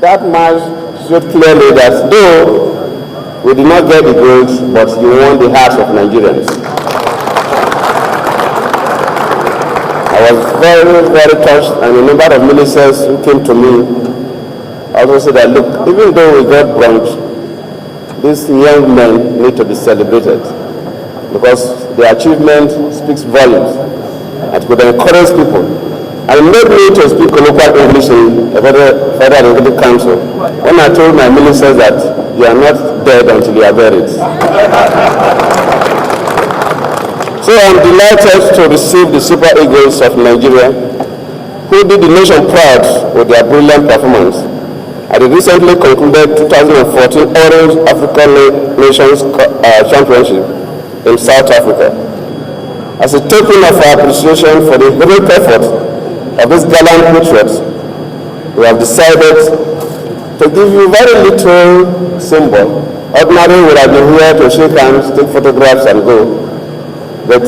that match showed clearly that though we did not get the gold, but you won the hearts of Nigerians. I was very, very touched, and a number of ministers who came to me also said that, look, even though we got bronze, these young men need to be celebrated because their achievement speaks volumes and could encourage people. I made me to speak colloquial English in a Federal Executive Council when I told my ministers that you are not dead until you are buried. So I'm delighted to receive the Super Eagles of Nigeria, who did the nation proud with their brilliant performance at the recently concluded 2014 Orange African Nations Championship in South Africa. As a token of our appreciation for the heroic effort of these gallant patriots, we have decided to give you very little symbol. Ordinarily, we would have been here to shake hands, take photographs, and go. But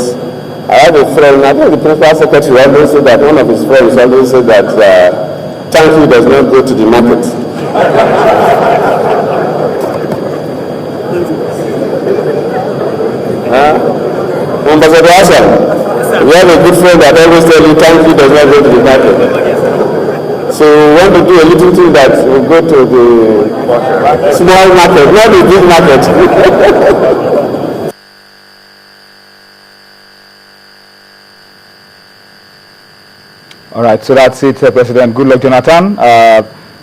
I have a friend, I think the principal secretary always said that, one of his friends always said that thank you does not go to the market. Ambassador Arsene, we have a good friend that always tells you thank you does not go to the market. So we want to do a little thing that will go to the small market, not the big market. All right, so that's it, President. Good luck, Jonathan,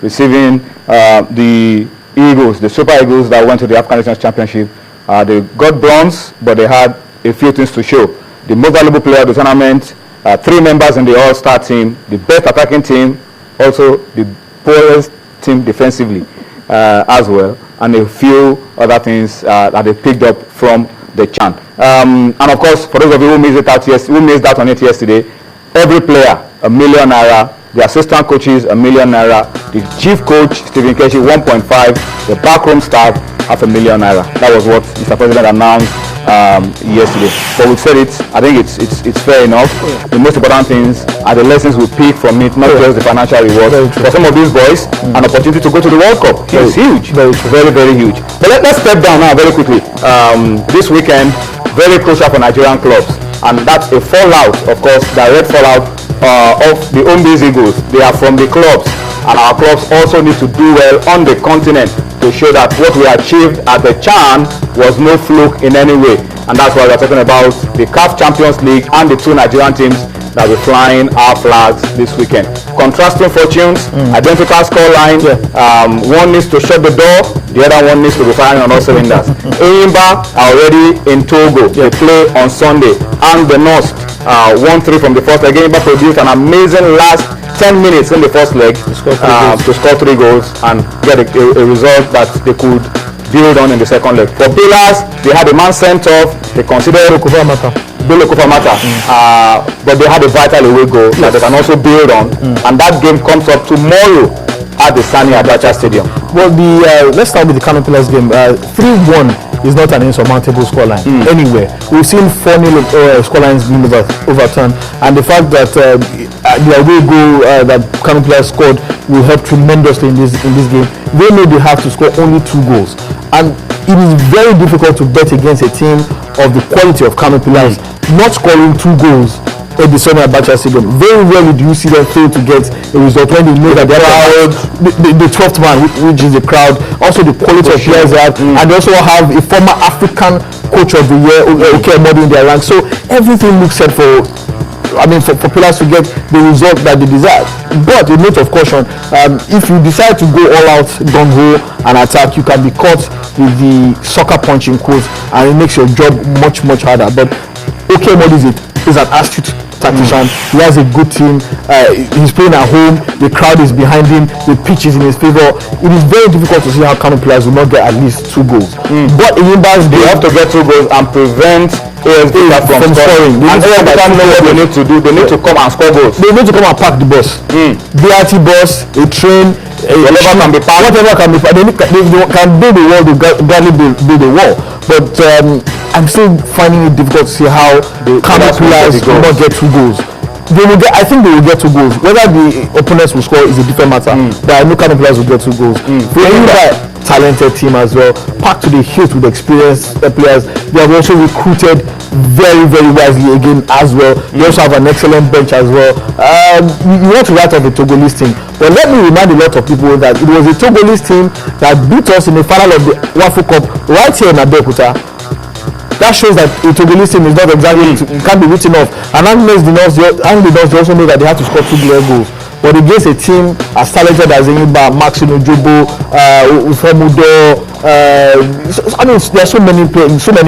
receiving the Eagles, the Super Eagles that went to the African Nations Championship. They got bronze, but they had a few things to show. The most valuable player of the tournament, 3 members in the All-Star team, the best attacking team, also the poorest team defensively as well, and a few other things that they picked up from the CHAN. And of course, for those of you who missed out on it yesterday, every player, ₦1 million, the assistant coaches, ₦1 million, the chief coach, Stephen Keshi, 1.5, the backroom staff, ₦500,000. That was what Mr. President announced yesterday. But we said it, I think it's fair enough. The most important things are the lessons we pick from it, not just the financial reward. For some of these boys, an opportunity to go to the World Cup. It's huge. Very, very huge. But let's step down now very quickly. This weekend, very crucial for Nigerian clubs. And that's a fallout, of course, direct fallout of the home-based Eagles. They are from the clubs, and our clubs also need to do well on the continent to show that what we achieved at the CHAN was no fluke in any way. And that's why we're talking about the CAF Champions League and the 2 Nigerian teams that will be flying our flags this weekend. Contrasting fortunes, identical scoreline. One needs to shut the door, the other one needs to be firing on all cylinders. Enyimba are already in Togo. They play on Sunday. And the North 1-3 from the first leg. Enyimba produced an amazing last 10 minutes in the first leg to score 3 goals and get a result that they could build on in the second leg. For Pillars, they had a man sent off. They considered Glo Mata, but they had a vital away goal that they can also build on, and that game comes up tomorrow at the Sani Abacha Stadium. Well, let's start with the Kano Pillars game. 3-1 is not an insurmountable scoreline anywhere. We've seen 4-0 scorelines being overturned, and the fact that the away goal that Kano Pillars scored will help tremendously in this game. They know they have to score only 2 goals, and it is very difficult to bet against a team of the quality of Kano Pillars not scoring 2 goals at the Sani Abacha Stadium. Very rarely do you see them fail to get a result when they know that they are the 12th man, which is the crowd, also the quality of players they have, and they also have a former African coach of the year, in their ranks. So everything looks set for Pillars to get the result that they desire. But a note of caution, if you decide to go all out, gung-ho and attack, you can be caught with the soccer punch in quotes, and it makes your job much, much harder. But Modi is an astute tactician. He has a good team. He's playing at home. The crowd is behind him. The pitch is in his favor. It is very difficult to see how Kano Pillars will not get at least 2 goals. But in they have to get 2 goals and prevent ASB from scoring. And they know what they need to do. They need to come and score goals. They need to come and pack the bus. BRT bus, a train, whatever can be packed. They can build the wall. They gladly build the wall. But I'm still finding it difficult to see how the Kano Pillars will not get 2 goals. they will get. I think they will get 2 goals. Whether the opponents will score is a different matter. But I know Kano players will get 2 goals. Talented team as well, packed to the hilt with experienced players. They have also recruited very, very wisely again as well. They also have an excellent bench as well. You want to write off the Togolese team, but let me remind a lot of people that it was a Togolese team that beat us in the final of the Wafu Cup right here in Abeokuta. That shows that the Togolese team is not exactly, can't be written off. And Agnes did also know that they had to score 2 clear goals. But against a team as talented as Enyimba, Maxino Jobo, Ufemudo, I mean, there are so many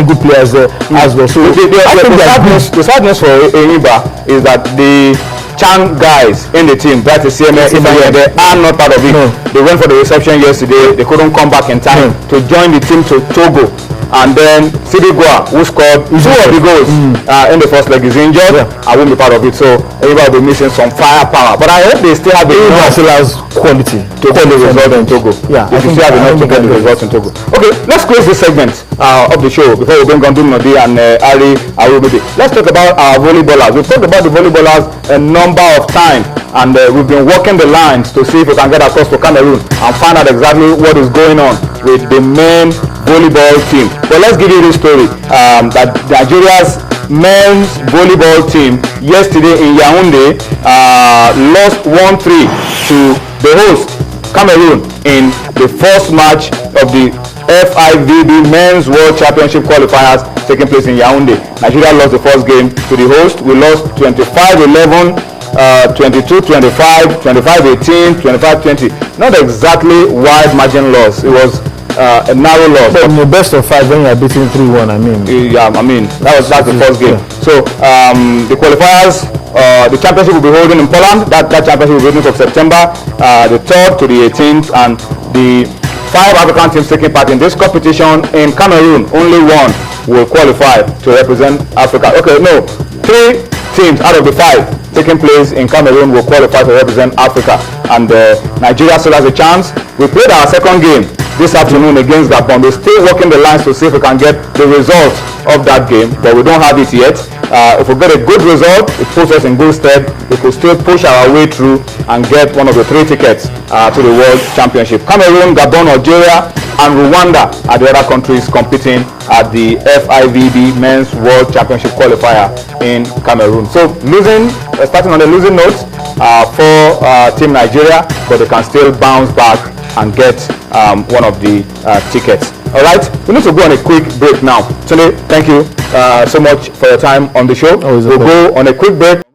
good players there as well. So the sadness for Enyimba is that the Chang guys in the team, that is CMS, they are not part of it. No. They went for the reception yesterday. They couldn't come back in time to join the team to Togo. And then Sidigua, who scored 2 of the goals in the first leg, is injured. I won't be part of it, so everybody will be missing some firepower. But I hope they still have enough quality to get the result in Togo. Yeah, they still have enough to get the result in Togo. Okay, let's close this segment of the show before we bring on Nodi and Ali Arubidi. Let's talk about our volleyballers. We've talked about the volleyballers a number of times, and we've been walking the lines to see if we can get across to Cameroon and find out exactly what is going on with the men volleyball team. But let's give you this story that Nigeria's men's volleyball team yesterday in Yaoundé lost 1-3 to the host Cameroon in the first match of the FIVB Men's World Championship qualifiers taking place in Yaoundé. Nigeria lost the first game to the host. We lost 25-11, 22-25, 25-18, 25-20. Not exactly wide margin loss. It was a narrow loss. But in the best of 5, when you are beating 3-1, I mean. Yeah, I mean that's the first game. Yeah. So the qualifiers, the championship will be holding in Poland. That championship will be holding from September the 3rd to the 18th, and the 5 African teams taking part in this competition in Cameroon, only 1 will qualify to represent Africa. Okay, no, 3 teams out of the 5 taking place in Cameroon will qualify to represent Africa, and Nigeria still has a chance. We played our second game this afternoon against Gabon. We're still working the lines to see if we can get the result of that game, but we don't have it yet. If we get a good result, it puts us in good stead. We could still push our way through and get one of the 3 tickets to the World Championship. Cameroon, Gabon, Algeria, and Rwanda are the other countries competing at the FIVB Men's World Championship qualifier in Cameroon. So starting on a losing note for Team Nigeria, but they can still bounce back and get one of the tickets. All right, we need to go on a quick break now. Tunde, thank you so much for your time on the show. We'll go on a quick break.